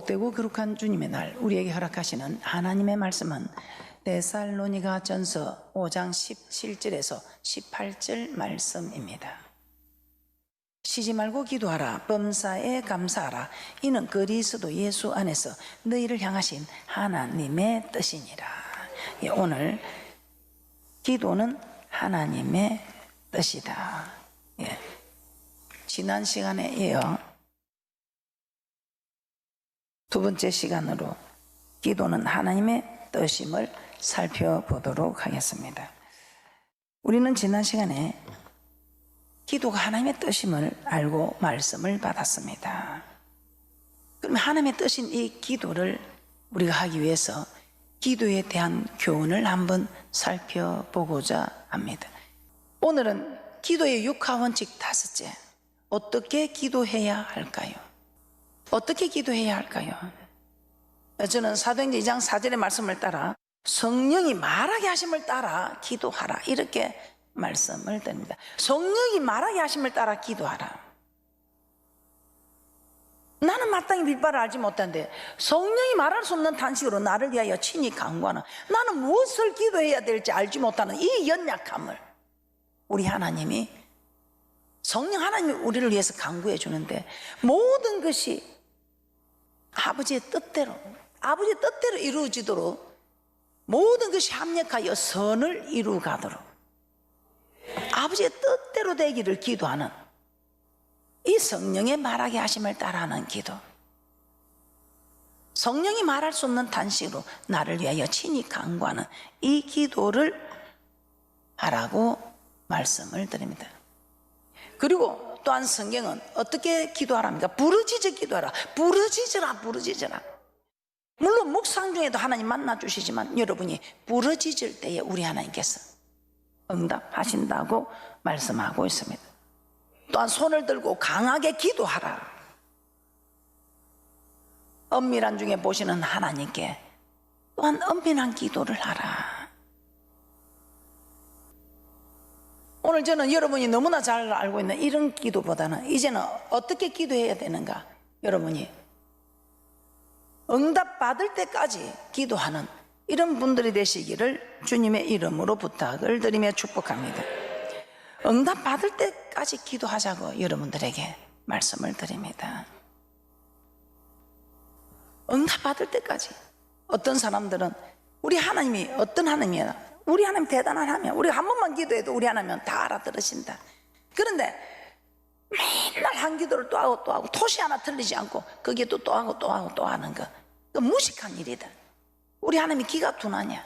복되고 거룩한 주님의 날 우리에게 허락하시는 하나님의 말씀은 데살로니가 전서 5장 17절에서 18절 말씀입니다. 쉬지 말고 기도하라. 범사에 감사하라. 이는 그리스도 예수 안에서 너희를 향하신 하나님의 뜻이니라. 오늘 기도는 하나님의 뜻이다. 지난 시간에 이어 두 번째 시간으로 기도는 하나님의 뜻임을 살펴보도록 하겠습니다. 우리는 지난 시간에 기도가 하나님의 뜻임을 알고 말씀을 받았습니다. 그러면 하나님의 뜻인 이 기도를 우리가 하기 위해서 기도에 대한 교훈을 한번 살펴보고자 합니다. 오늘은 기도의 육하원칙 5째, 어떻게 기도해야 할까요? 어떻게 기도해야 할까요? 저는 사도행전 2장 4절의 말씀을 따라 성령이 말하게 하심을 따라 기도하라, 이렇게 말씀을 드립니다. 성령이 말하게 하심을 따라 기도하라. 나는 마땅히 빌바를 알지 못한데 성령이 말할 수 없는 단식으로 나를 위하여 친히 간구하는, 나는 무엇을 기도해야 될지 알지 못하는 이 연약함을 우리 하나님이, 성령 하나님이 우리를 위해서 간구해 주는데, 모든 것이 아버지의 뜻대로 이루어지도록, 모든 것이 합력하여 선을 이루가도록 아버지의 뜻대로 되기를 기도하는 이 성령의 말하게 하심을 따라하는 기도, 성령이 말할 수 없는 단식으로 나를 위하여 친히 간구하는 이 기도를 하라고 말씀을 드립니다. 그리고 또한 성경은 어떻게 기도하랍니까? 부르짖어 기도하라. 부르짖으라. 물론 묵상 중에도 하나님 만나 주시지만 여러분이 부르짖을 때에 우리 하나님께서 응답하신다고 말씀하고 있습니다. 또한 손을 들고 강하게 기도하라. 엄밀한 중에 보시는 하나님께 또한 엄밀한 기도를 하라. 오늘 저는 여러분이 너무나 잘 알고 있는 이런 기도보다는 이제는 어떻게 기도해야 되는가, 여러분이 응답받을 때까지 기도하는 이런 분들이 되시기를 주님의 이름으로 부탁을 드리며 축복합니다. 응답받을 때까지 기도하자고 여러분들에게 말씀을 드립니다. 응답받을 때까지. 어떤 사람들은 우리 하나님이 어떤 하나님이야, 우리 하나님 대단한 하나님이야, 우리가 한 번만 기도해도 우리 하나님은 다 알아들으신다. 그런데 맨날 한 기도를 또 하고 토시 하나 틀리지 않고 거기에 또 하고 하는 거, 그 무식한 일이다. 우리 하나님이 기가 둔하냐?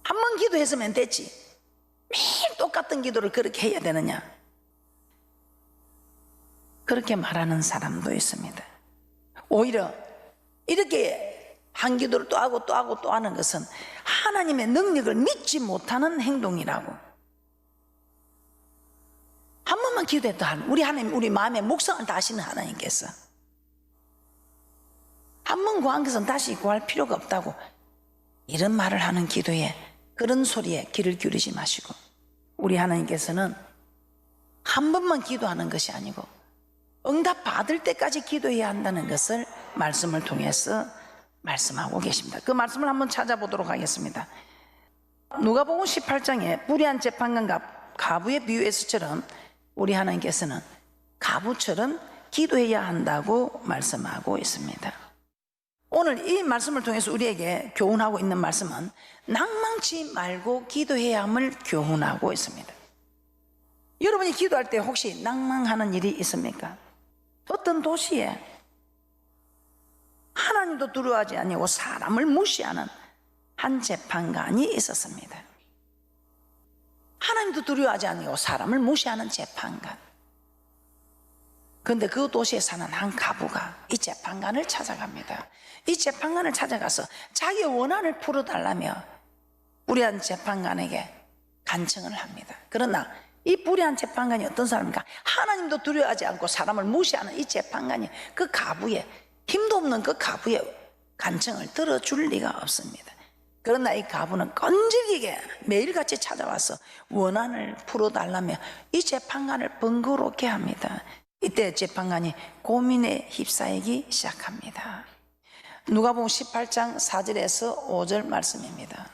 한 번 기도했으면 됐지 매일 똑같은 기도를 그렇게 해야 되느냐? 그렇게 말하는 사람도 있습니다. 오히려 이렇게 한 기도를 또 하고 하는 것은 하나님의 능력을 믿지 못하는 행동이라고. 한 번만 기도해도 우리 하나님, 우리 마음의 묵상을 다 하시는 하나님께서 한 번 구한 것은 다시 구할 필요가 없다고, 이런 말을 하는 기도에, 그런 소리에 귀를 기울이지 마시고, 우리 하나님께서는 한 번만 기도하는 것이 아니고 응답 받을 때까지 기도해야 한다는 것을 말씀을 통해서 말씀하고 계십니다. 그 말씀을 한번 찾아보도록 하겠습니다. 누가복음 18장에 불의한 재판관과 가부의 비유에서처럼 우리 하나님께서는 가부처럼 기도해야 한다고 말씀하고 있습니다. 오늘 이 말씀을 통해서 우리에게 교훈하고 있는 말씀은 낭망치 말고 기도해야 함을 교훈하고 있습니다. 여러분이 기도할 때 혹시 낭망하는 일이 있습니까? 어떤 도시에 하나님도 두려워하지 아니하고 사람을 무시하는 한 재판관이 있었습니다. 하나님도 두려워하지 아니하고 사람을 무시하는 재판관. 그런데 그 도시에 사는 한 가부가 이 재판관을 찾아갑니다. 이 재판관을 찾아가서 자기의 원한을 풀어달라며 불의한 재판관에게 간청을 합니다. 그러나 이 불의한 재판관이 어떤 사람입니까? 하나님도 두려워하지 않고 사람을 무시하는 이 재판관이 그 가부의, 힘도 없는 그 가부의 간청을 들어줄 리가 없습니다. 그러나 이 가부는 끈질기게 매일같이 찾아와서 원한을 풀어달라며 이 재판관을 번거롭게 합니다. 이때 재판관이 고민에 휩싸이기 시작합니다. 누가복음 18장 4절에서 5절 말씀입니다.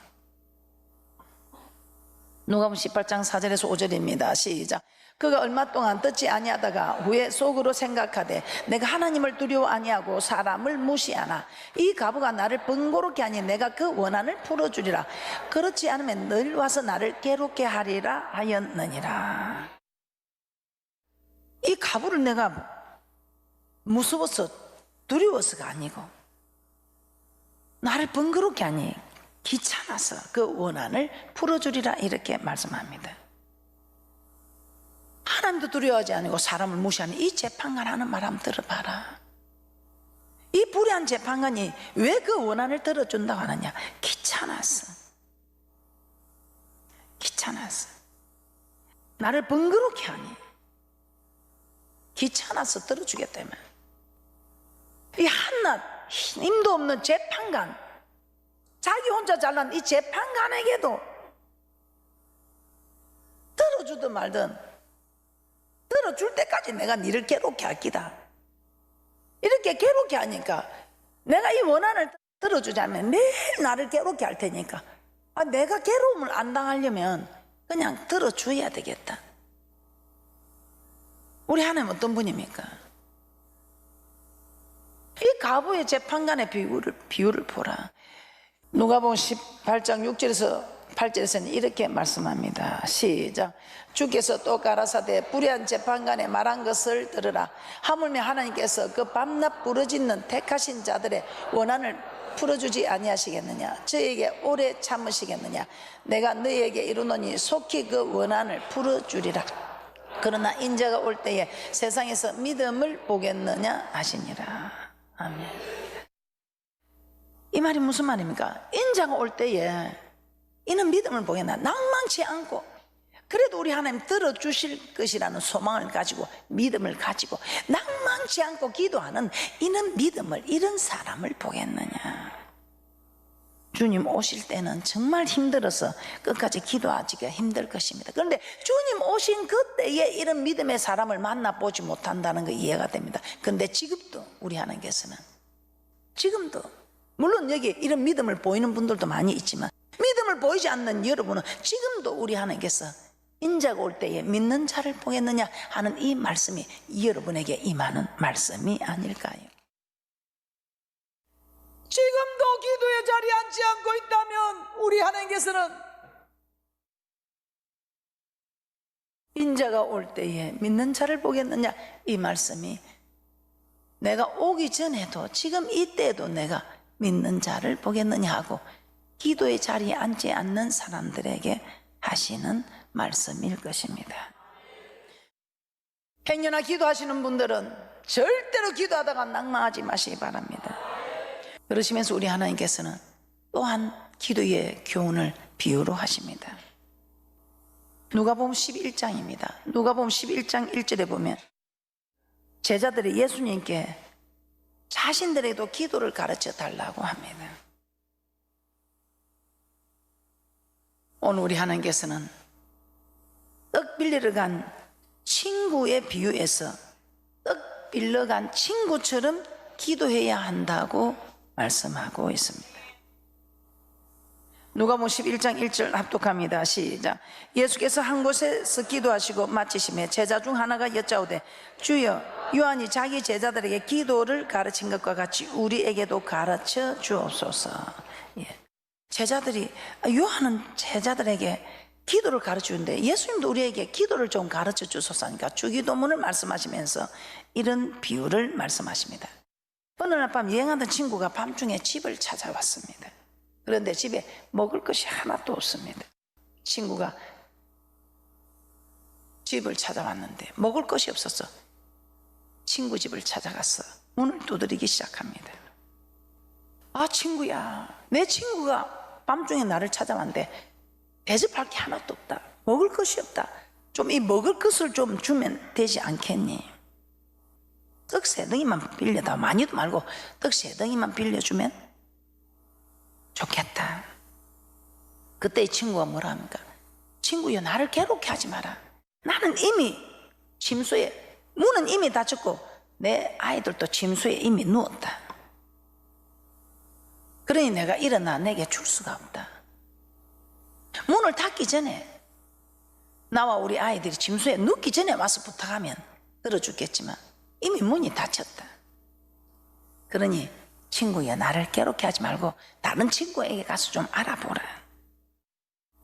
누가복음 18장 4절에서 5절입니다. 시작. 그가 얼마 동안 듣지 아니하다가 후에 속으로 생각하되 내가 하나님을 두려워 아니하고 사람을 무시하나 이 과부가 나를 번거롭게 하니 내가 그 원한을 풀어주리라. 그렇지 않으면 늘 와서 나를 괴롭게 하리라 하였느니라. 이 과부를 내가 무서워서 두려워서가 아니고 나를 번거롭게 하니 귀찮아서 그 원한을 풀어주리라 이렇게 말씀합니다. 하나님도 두려워하지 않고 사람을 무시하는 이 재판관 하는 말 한번 들어봐라. 이 불의한 재판관이 왜 그 원한을 들어준다고 하느냐? 귀찮았어. 나를 번거롭게 하니 귀찮아서 들어주겠다며. 이 한낱 힘도 없는 재판관, 자기 혼자 잘난 이 재판관에게도 들어주든 말든 들어줄 때까지 내가 니를 괴롭게 할 기다. 이렇게 괴롭게 하니까 내가 이 원한을 들어주자면 매일 나를 괴롭게 할 테니까 내가 괴로움을 안 당하려면 그냥 들어줘야 되겠다. 우리 하나님 어떤 분입니까? 이 과부의 재판관의 비유를 보라. 누가복음 18장 6절에서 8절에서는 이렇게 말씀합니다. 시작. 주께서 또 가라사대 불의한 재판관의 말한 것을 들으라. 하물며 하나님께서 그 밤낮 부르짖는 택하신 자들의 원한을 풀어주지 아니하시겠느냐? 저에게 오래 참으시겠느냐? 내가 너희에게 이르노니 속히 그 원한을 풀어주리라. 그러나 인자가 올 때에 세상에서 믿음을 보겠느냐 하시니라. 아멘. 이 말이 무슨 말입니까? 인자가 올 때에 이는 믿음을 보겠나? 낭망치 않고 그래도 우리 하나님 들어주실 것이라는 소망을 가지고 믿음을 가지고 낭망치 않고 기도하는 이는 믿음을 이런 사람을 보겠느냐? 주님 오실 때는 정말 힘들어서 끝까지 기도하기가 힘들 것입니다. 그런데 주님 오신 그때에 이런 믿음의 사람을 만나보지 못한다는 거 이해가 됩니다. 그런데 지금도 우리 하나님께서는 지금도 물론 여기 이런 믿음을 보이는 분들도 많이 있지만 믿음을 보이지 않는 여러분은 지금도 우리 하나님께서 인자가 올 때에 믿는 자를 보겠느냐 하는 이 말씀이 여러분에게 임하는 말씀이 아닐까요? 지금도 기도의 자리에 앉지 않고 있다면 우리 하나님께서는 인자가 올 때에 믿는 자를 보겠느냐 이 말씀이 내가 오기 전에도 지금 이때에도 내가 믿는 자를 보겠느냐 하고 기도의 자리에 앉지 않는 사람들에게 하시는 말씀일 것입니다. 행여나 기도하시는 분들은 절대로 기도하다가 낭망하지 마시기 바랍니다. 그러시면서 우리 하나님께서는 또한 기도의 교훈을 비유로 하십니다. 누가복음 11장입니다. 누가복음 11장 1절에 보면 제자들이 예수님께 자신들에게도 기도를 가르쳐 달라고 합니다. 오늘 우리 하나님께서는 떡 빌리러 간 친구의 비유에서 떡 빌려 간 친구처럼 기도해야 한다고 말씀하고 있습니다. 누가복음 11장 1절 합독합니다. 시작. 예수께서 한 곳에서 기도하시고 마치심에 제자 중 하나가 여짜오되 주여 요한이 자기 제자들에게 기도를 가르친 것과 같이 우리에게도 가르쳐 주옵소서. 제자들이 요한은 제자들에게 기도를 가르치는데 예수님도 우리에게 기도를 좀 가르쳐 주소서 하니까 주기도문을 말씀하시면서 이런 비유를 말씀하십니다. 어느 날 밤 여행하던 친구가 밤중에 집을 찾아왔습니다. 그런데 집에 먹을 것이 하나도 없습니다. 친구가 집을 찾아왔는데 먹을 것이 없어서 친구 집을 찾아가서 문을 두드리기 시작합니다. 아 친구야, 내 친구가 밤중에 나를 찾아왔는데 대접할 게 하나도 없다. 먹을 것이 없다. 좀 이 먹을 것을 좀 주면 되지 않겠니? 떡 3덩이만 빌려다. 많이도 말고 떡 3덩이만 빌려주면 좋겠다. 그때 이 친구가 뭐라 합니까? 친구야 나를 괴롭게 하지 마라. 나는 이미 침소에 문은 이미 닫혔고 내 아이들도 침수에 이미 누웠다. 그러니 내가 일어나 내게 줄 수가 없다. 문을 닫기 전에 나와 우리 아이들이 침수에 눕기 전에 와서 부탁하면 들어주겠지만 이미 문이 닫혔다. 그러니 친구야, 나를 괴롭게 하지 말고 다른 친구에게 가서 좀 알아보라.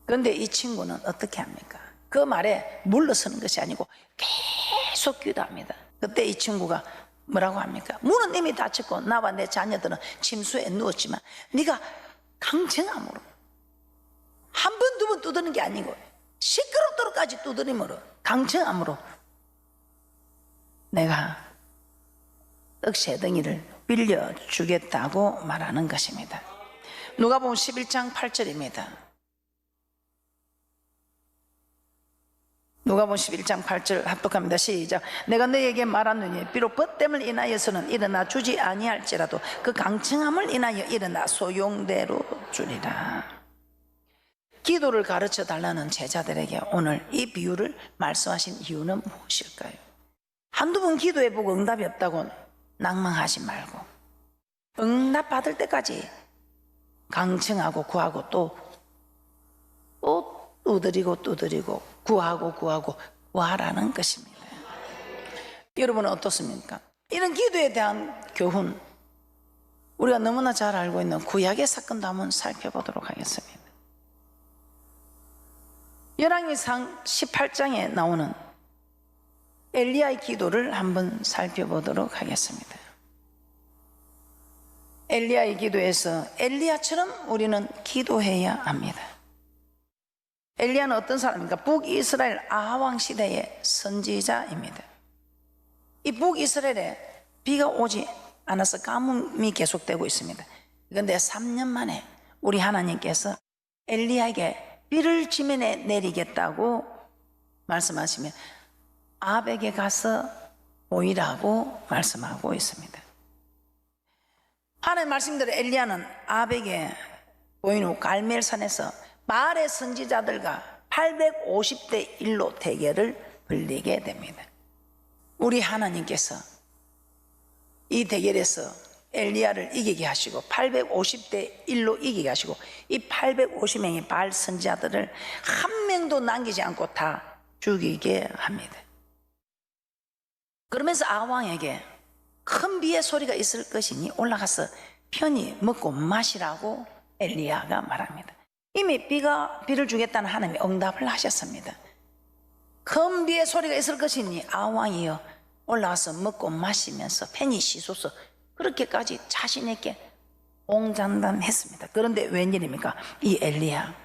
그런데 이 친구는 어떻게 합니까? 그 말에 물러서는 것이 아니고 계속 기도합니다. 그때 이 친구가 뭐라고 합니까? 문은 이미 닫혔고 나와 내 자녀들은 침수에 누웠지만 네가 강정함으로 한 번, 두 번 두드리는 게 아니고 시끄럽도록까지 두드림으로 강정함으로 내가 떡 3덩이를 빌려주겠다고 말하는 것입니다. 누가복음 11장 8절입니다. 누가복음 11장 8절 합독합니다. 시작. 내가 너에게 말하노니 비록 벗됨을 인하여서는 일어나 주지 아니할지라도 그 강청함을 인하여 일어나 소용대로 주리라. 기도를 가르쳐 달라는 제자들에게 오늘 이 비유를 말씀하신 이유는 무엇일까요? 한두 번 기도해보고 응답이 없다고 낭망하지 말고 응답 받을 때까지 강청하고 구하고 또 두드리고 구하고 구하라는 것입니다. 여러분은 어떻습니까? 이런 기도에 대한 교훈, 우리가 너무나 잘 알고 있는 구약의 사건도 한번 살펴보도록 하겠습니다. 열왕기상 18장에 나오는 엘리야의 기도를 한번 살펴보도록 하겠습니다. 엘리야의 기도에서 엘리야처럼 우리는 기도해야 합니다. 엘리야는 어떤 사람입니까? 북이스라엘 아하왕 시대의 선지자입니다. 이 북이스라엘에 비가 오지 않아서 가뭄이 계속되고 있습니다. 그런데 3년 만에 우리 하나님께서 엘리야에게 비를 지면에 내리겠다고 말씀하시면 아합에게 가서 보이라고 말씀하고 있습니다. 하나님 말씀대로 엘리야는 아합에게 보인 후 갈멜산에서 바알의 선지자들과 850대 1로 대결을 벌이게 됩니다. 우리 하나님께서 이 대결에서 엘리야를 이기게 하시고 850대 1로 이기게 하시고 이 850명의 바알 선지자들을 한 명도 남기지 않고 다 죽이게 합니다. 그러면서 아왕에게 큰 비의 소리가 있을 것이니 올라가서 편히 먹고 마시라고 엘리야가 말합니다. 이미 비를 주겠다는 하나님이 응답을 하셨습니다. 큰 비의 소리가 있을 것이니 아왕이여 올라와서 먹고 마시면서 편히 쉬소서, 그렇게까지 자신 있게 옹장단했습니다. 그런데 웬일입니까? 이 엘리야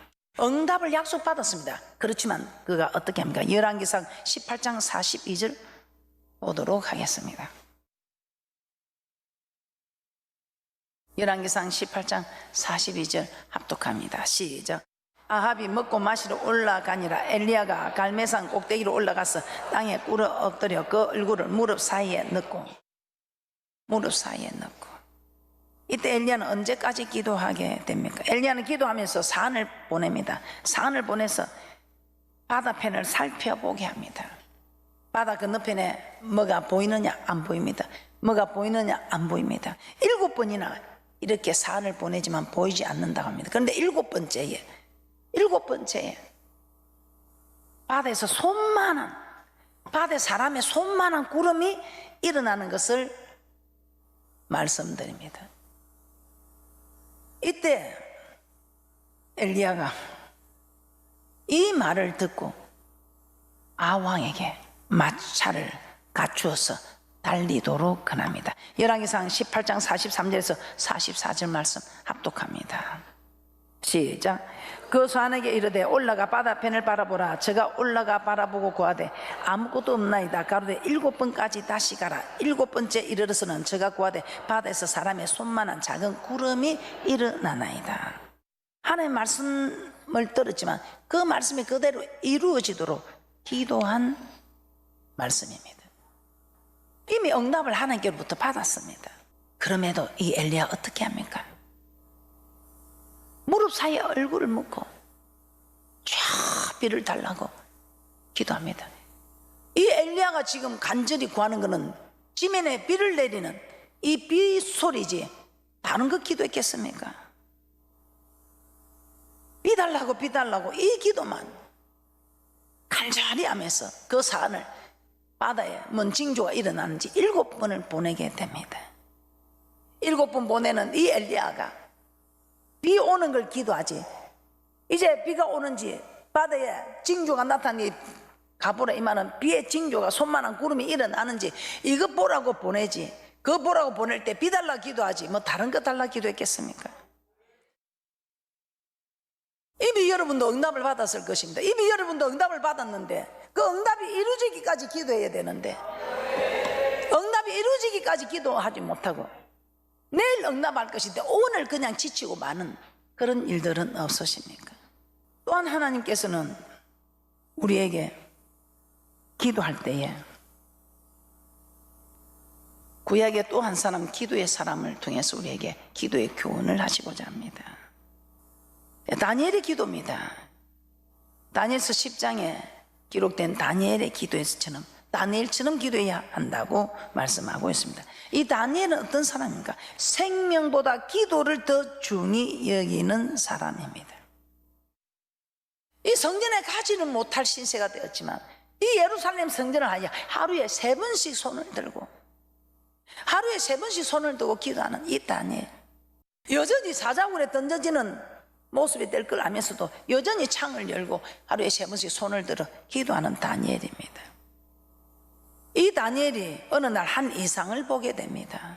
응답을 약속받았습니다. 그렇지만 그가 어떻게 합니까? 열왕기상 18장 42절 보도록 하겠습니다. 열왕기상 18장 42절 합독합니다. 시작. 아합이 먹고 마시러 올라가니라. 엘리야가 갈멜산 꼭대기로 올라가서 땅에 꿇어 엎드려 그 얼굴을 무릎 사이에 넣고 이때 엘리야는 언제까지 기도하게 됩니까? 엘리야는 기도하면서 산을 보냅니다. 산을 보내서 바다편을 살펴보게 합니다. 바다 건너편에 뭐가 보이느냐? 안 보입니다. 뭐가 보이느냐? 안 보입니다. 7번이나 이렇게 산을 보내지만 보이지 않는다고 합니다. 그런데 7번째에 바다에서 바다에 사람의 손만한 구름이 일어나는 것을 말씀드립니다. 이때 엘리야가 이 말을 듣고 아왕에게 마차를 갖추어서 달리도록 권합니다. 열왕기상 18장 43절에서 44절 말씀 합독합니다. 시작. 그 소한에게 이르되 올라가 바다편을 바라보라. 저가 올라가 바라보고 구하되 아무것도 없나이다. 가로되 7번까지 다시 가라. 7번째 이르러서는 저가 구하되 바다에서 사람의 손만한 작은 구름이 일어나나이다. 하나님의 말씀을 들었지만 그 말씀이 그대로 이루어지도록 기도한 말씀입니다. 이미 응답을 하나님께로부터 받았습니다. 그럼에도 이 엘리야 어떻게 합니까? 무릎 사이에 얼굴을 묻고 쫙 비를 달라고 기도합니다. 이 엘리야 엘리야가 지금 간절히 구하는 것은 지면에 비를 내리는 이 비 소리지 다른 거 기도했겠습니까? 비 달라고 비 달라고 이 기도만 간절히 하면서 그 산을 바다에 뭔 징조가 일어나는지 7번을 보내게 됩니다. 7번 보내는 이 엘리야가 비 오는 걸 기도하지, 이제 비가 오는지 바다에 징조가 나타나니 가보라 이 말은 비의 징조가 손만한 구름이 일어나는지 이거 보라고 보내지, 그거 보라고 보낼 때 비 달라 기도하지 뭐 다른 거 달라 기도했겠습니까? 이미 여러분도 응답을 받았을 것입니다. 이미 여러분도 응답을 받았는데 그 응답이 이루어지기까지 기도해야 되는데 응답이 이루어지기까지 기도하지 못하고 내일 응답할 것인데 오늘 그냥 지치고 마는 그런 일들은 없으십니까? 또한 하나님께서는 우리에게 기도할 때에 구약의 또 한 사람 기도의 사람을 통해서 우리에게 기도의 교훈을 하시고자 합니다. 다니엘의 기도입니다. 다니엘서 10장에 기록된 다니엘의 기도에서처럼 다니엘처럼 기도해야 한다고 말씀하고 있습니다. 이 다니엘은 어떤 사람입니까? 생명보다 기도를 더 중히 여기는 사람입니다. 이 성전에 가지는 못할 신세가 되었지만 이 예루살렘 성전을 하루에 3번씩 손을 들고 하루에 3번씩 손을 들고 기도하는 이 다니엘, 여전히 사자굴에 던져지는 모습이 될 걸 알면서도 여전히 창을 열고 하루에 3번씩 손을 들어 기도하는 다니엘입니다. 이 다니엘이 어느 날 한 이상을 보게 됩니다.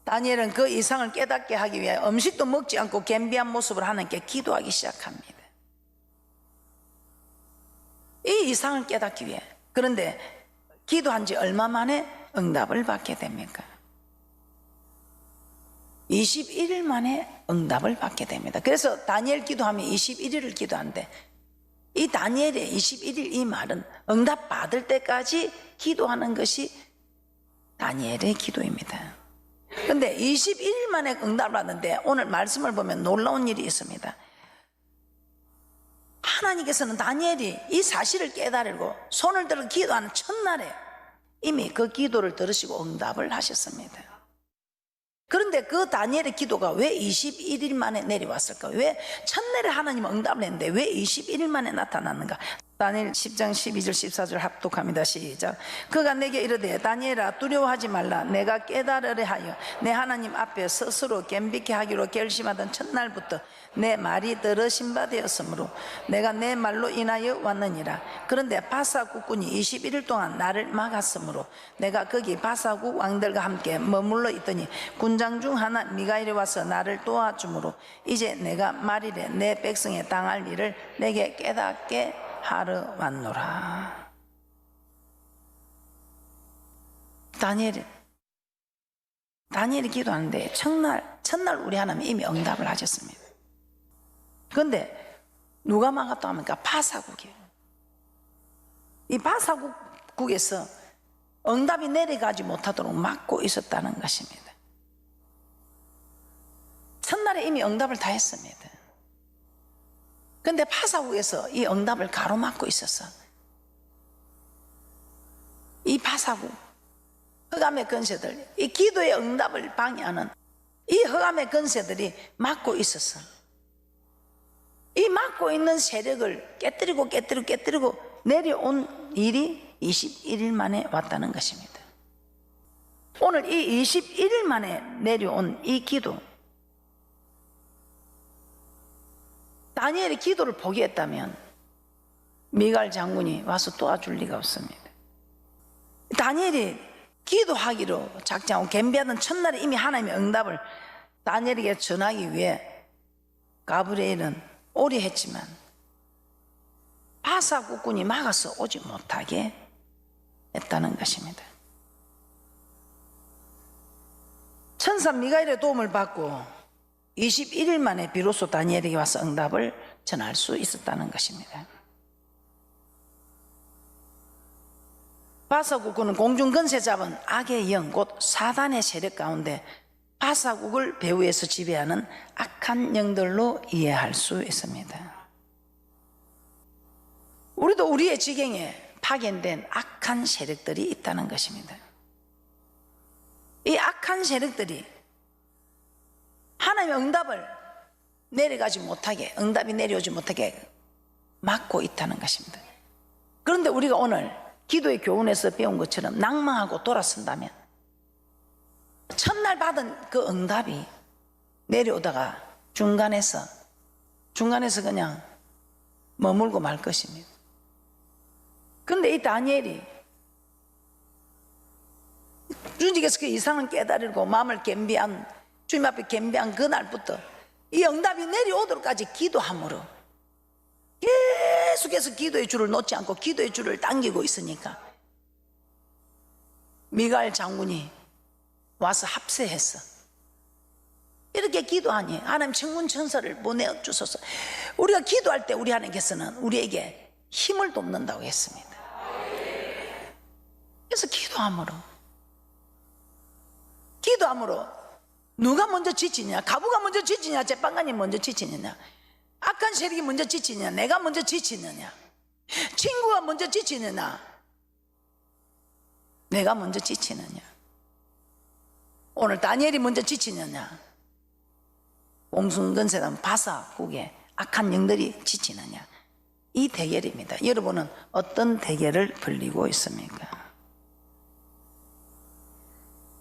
다니엘은 그 이상을 깨닫게 하기 위해 음식도 먹지 않고 겸비한 모습으로 하나님께 기도하기 시작합니다. 이 이상을 깨닫기 위해. 그런데 기도한 지 얼마 만에 응답을 받게 됩니까? 21일 만에 응답을 받게 됩니다. 그래서 다니엘 기도하면 21일을 기도한대. 이 다니엘의 21일 이 말은 응답 받을 때까지 기도하는 것이 다니엘의 기도입니다. 그런데 21일 만에 응답을 받는데 오늘 말씀을 보면 놀라운 일이 있습니다. 하나님께서는 다니엘이 이 사실을 깨달고 손을 들어 기도하는 첫날에 이미 그 기도를 들으시고 응답을 하셨습니다. 그런데 그 다니엘의 기도가 왜 21일 만에 내려왔을까? 왜 첫날에 하나님 응답을 했는데 왜 21일 만에 나타났는가? 다니엘 10장 12절 14절 합독합니다. 시작. 그가 내게 이르되 다니엘아 두려워하지 말라. 내가 깨달으려 하여 내 하나님 앞에 스스로 겸비케 하기로 결심하던 첫날부터 내 말이 들으신 바 되었으므로 내가 내 말로 인하여 왔느니라. 그런데 바사국군이 21일 동안 나를 막았으므로 내가 거기 바사국 왕들과 함께 머물러 있더니 군장 중 하나 미가엘이 와서 나를 도와주므로 이제 내가 말이래 내 백성에 당할 일을 내게 깨닫게 하러 왔노라. 다니엘이 기도하는데 첫날 우리 하나님 이미 응답을 하셨습니다. 그런데 누가 막았다 합니까? 바사국이에요. 이 바사국에서 응답이 내려가지 못하도록 막고 있었다는 것입니다. 첫날에 이미 응답을 다 했습니다. 그런데 바사국에서 이 응답을 가로막고 있었어. 이 바사국 흑암의 권세들, 이 기도의 응답을 방해하는 이 흑암의 권세들이 막고 있었어. 이 막고 있는 세력을 깨뜨리고 내려온 일이 21일 만에 왔다는 것입니다. 오늘 이 21일 만에 내려온 이 기도, 다니엘이 기도를 포기했다면 미갈 장군이 와서 도와줄 리가 없습니다. 다니엘이 기도하기로 작정하고 겸비하던 첫날에 이미 하나님의 응답을 다니엘에게 전하기 위해 가브리엘은 오래 했지만 바사국군이 막아서 오지 못하게 했다는 것입니다. 천사 미가엘의 도움을 받고 21일 만에 비로소 다니엘에게 와서 응답을 전할 수 있었다는 것입니다. 바사국군은 공중건세 잡은 악의 영 곧 사단의 세력 가운데 바사국을 배후에서 지배하는 악한 영들로 이해할 수 있습니다. 우리도 우리의 지경에 파견된 악한 세력들이 있다는 것입니다. 이 악한 세력들이 하나님의 응답을 내려가지 못하게, 응답이 내려오지 못하게 막고 있다는 것입니다. 그런데 우리가 오늘 기도의 교훈에서 배운 것처럼 낭망하고 돌아선다면 첫날 받은 그 응답이 내려오다가 중간에서 그냥 머물고 말 것입니다. 그런데 이 다니엘이 주님께서 그 이상을 깨달으고 마음을 겸비한, 주님 앞에 겸비한 그날부터 이 응답이 내려오도록까지 기도함으로 계속해서 기도의 줄을 놓지 않고 기도의 줄을 당기고 있으니까 미가엘 장군이 와서 합세했어. 이렇게 기도하니 하나님 천군 천사를 보내주소서. 우리가 기도할 때 우리 하나님께서는 우리에게 힘을 돕는다고 했습니다. 그래서 기도함으로 누가 먼저 지치냐? 가부가 먼저 지치냐? 재판관이 먼저 지치느냐? 악한 세력이 먼저 지치느냐? 내가 먼저 지치느냐? 친구가 먼저 지치느냐? 내가 먼저 지치느냐? 오늘 다니엘이 먼저 지치느냐? 공순건세는 바사국의 악한 영들이 지치느냐? 이 대결입니다. 여러분은 어떤 대결을 벌이고 있습니까?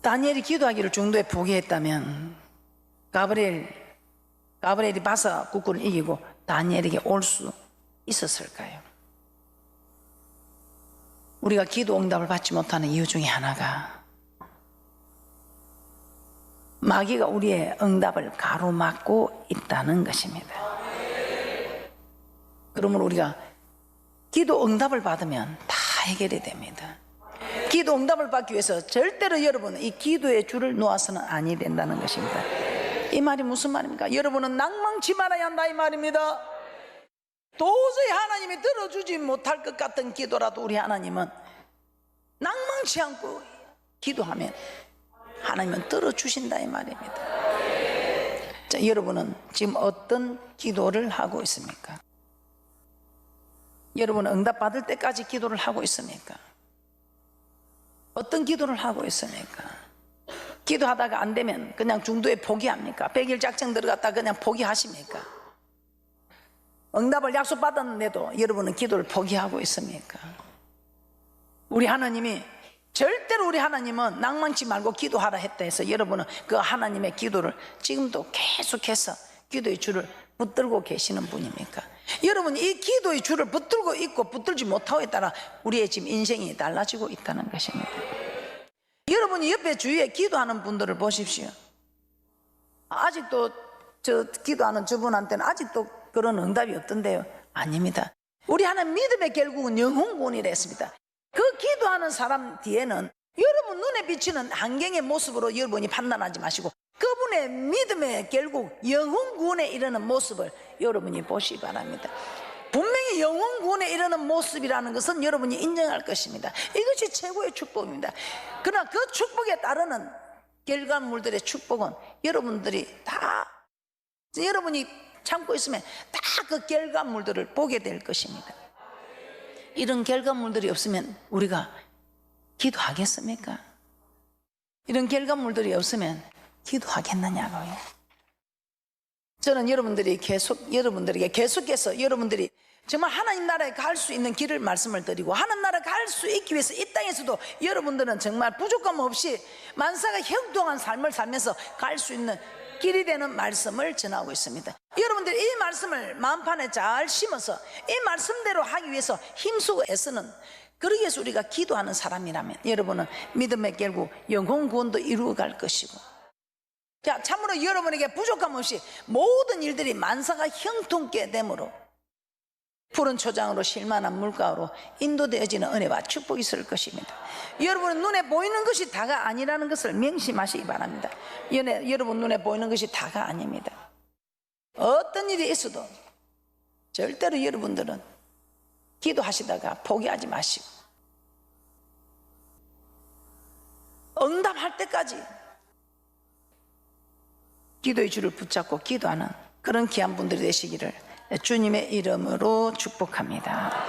다니엘이 기도하기를 중도에 포기했다면 가브리엘이 바사 국군을 이기고 다니엘에게 올 수 있었을까요? 우리가 기도 응답을 받지 못하는 이유 중에 하나가 마귀가 우리의 응답을 가로막고 있다는 것입니다. 그러므로 우리가 기도 응답을 받으면 다 해결이 됩니다. 기도 응답을 받기 위해서 절대로 여러분은 이 기도의 줄을 놓아서는 아니 된다는 것입니다. 이 말이 무슨 말입니까? 여러분은 낭망치 말아야 한다 이 말입니다. 도저히 하나님이 들어주지 못할 것 같은 기도라도 우리 하나님은 낭망치 않고 기도하면 하나님은 들어주신다 이 말입니다. 자, 여러분은 지금 어떤 기도를 하고 있습니까? 여러분은 응답받을 때까지 기도를 하고 있습니까? 어떤 기도를 하고 있습니까? 기도하다가 안 되면 그냥 중도에 포기합니까? 100일 작정 들어갔다 그냥 포기하십니까? 응답을 약속받았는데도 여러분은 기도를 포기하고 있습니까? 우리 하나님이 절대로 우리 하나님은 낭만치 말고 기도하라 했다 해서 여러분은 그 하나님의 기도를 지금도 계속해서 기도의 줄을 붙들고 계시는 분입니까? 여러분 이 기도의 줄을 붙들고 있고 붙들지 못하고에 따라 우리의 지금 인생이 달라지고 있다는 것입니다. 여러분이 옆에 주위에 기도하는 분들을 보십시오. 아직도 저 기도하는 저분한테는 아직도 그런 응답이 없던데요? 아닙니다. 우리 하나님 믿음의 결국은 영혼구원이라 했습니다. 그 기도하는 사람 뒤에는 여러분 눈에 비치는 환경의 모습으로 여러분이 판단하지 마시고 그분의 믿음의 결국 영혼 구원에 이르는 모습을 여러분이 보시기 바랍니다. 분명히 영혼 구원에 이르는 모습이라는 것은 여러분이 인정할 것입니다. 이것이 최고의 축복입니다. 그러나 그 축복에 따르는 결과물들의 축복은 여러분들이 다 여러분이 참고 있으면 다 그 결과물들을 보게 될 것입니다. 이런 결과물들이 없으면 우리가 기도하겠습니까? 이런 결과물들이 없으면 기도하겠느냐고요. 저는 여러분들에게 계속해서 여러분들이 정말 하나님 나라에 갈 수 있는 길을 말씀을 드리고 하나님 나라에 갈 수 있기 위해서 이 땅에서도 여러분들은 정말 부족함 없이 만사가 형통한 삶을 살면서 갈 수 있는 길이 되는 말씀을 전하고 있습니다. 여러분들이 이 말씀을 마음판에 잘 심어서 이 말씀대로 하기 위해서 힘쓰고 애쓰는 그러기 위해서 우리가 기도하는 사람이라면 여러분은 믿음의 결국 영혼 구원도 이루어갈 것이고 자 참으로 여러분에게 부족함 없이 모든 일들이 만사가 형통케 되므로 푸른 초장으로 실만한 물가로 인도되어지는 은혜와 축복이 있을 것입니다. 여러분 눈에 보이는 것이 다가 아니라는 것을 명심하시기 바랍니다. 여러분 눈에 보이는 것이 다가 아닙니다. 어떤 일이 있어도 절대로 여러분들은 기도하시다가 포기하지 마시고 응답할 때까지 기도의 줄을 붙잡고 기도하는 그런 귀한 분들이 되시기를 주님의 이름으로 축복합니다.